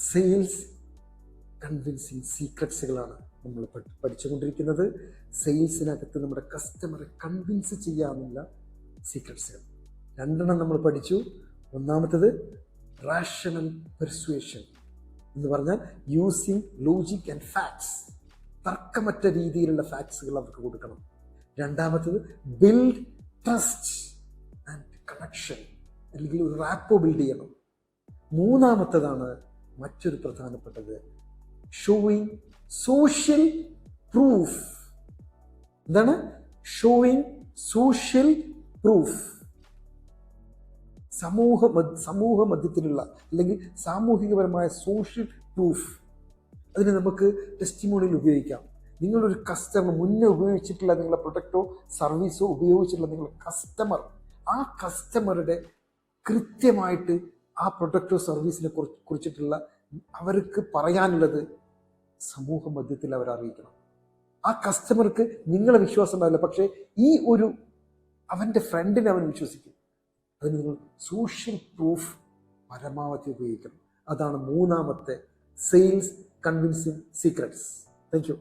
Sales convincing സീക്രട്സുകളാണ് നമ്മൾ പഠിച്ചുകൊണ്ടിരിക്കുന്നത്. സെയിൽസിനകത്ത് നമ്മുടെ കസ്റ്റമറെ കൺവിൻസ് ചെയ്യാനുള്ള സീക്രട്സുകൾ 2 നമ്മൾ പഠിച്ചു. ഒന്നാമത്തത് റാഷണൽ പെർsuasion എന്ന് പറഞ്ഞാൽ യൂസിങ് ലോജിക് ആൻഡ് ഫാക്ട്സ്, തർക്കമറ്റ രീതിയിലുള്ള ഫാക്ട്സുകൾ അവർക്ക് കൊടുക്കണം. രണ്ടാമത്തത് ബിൽഡ് ട്രസ്റ്റ് ആൻഡ് കണക്ഷൻ, അല്ലെങ്കിൽ ഒരു റാപ്പോ ബിൽഡ് ചെയ്യണം. മൂന്നാമത്തതാണ് മറ്റൊരു പ്രധാനപ്പെട്ടത്, ഷോയിങ് സോഷ്യൽ പ്രൂഫ്. എന്താണ് ഷോയിങ് സോഷ്യൽ പ്രൂഫ്? സമൂഹ മധ്യത്തിലുള്ള അല്ലെങ്കിൽ സാമൂഹികപരമായ സോഷ്യൽ പ്രൂഫ്. അതിന് നമുക്ക് ടെസ്റ്റിമോണിയിൽ ഉപയോഗിക്കാം. നിങ്ങളൊരു കസ്റ്റമർ, മുന്നേ ഉപയോഗിച്ചിട്ടുള്ള നിങ്ങളുടെ പ്രൊഡക്റ്റോ സർവീസോ ഉപയോഗിച്ചിട്ടുള്ള നിങ്ങളുടെ കസ്റ്റമർ, ആ കസ്റ്റമറുടെ കൃത്യമായിട്ട് ആ പ്രൊഡക്റ്റോ സർവീസിനെ കുറിച്ചിട്ടുള്ള അവർക്ക് പറയാനുള്ളത് സമൂഹ മധ്യത്തിൽ അവർ അറിയിക്കണം. ആ കസ്റ്റമർക്ക് നിങ്ങളെ വിശ്വാസം ഉണ്ടാവില്ല, പക്ഷേ ഈ ഒരു അവൻ്റെ ഫ്രണ്ടിനെ അവൻ വിശ്വസിക്കും. അതിന് നിങ്ങൾ സോഷ്യൽ പ്രൂഫ് പരമാവധി ഉപയോഗിക്കണം. അതാണ് മൂന്നാമത്തെ sales convincing secrets. Thank you.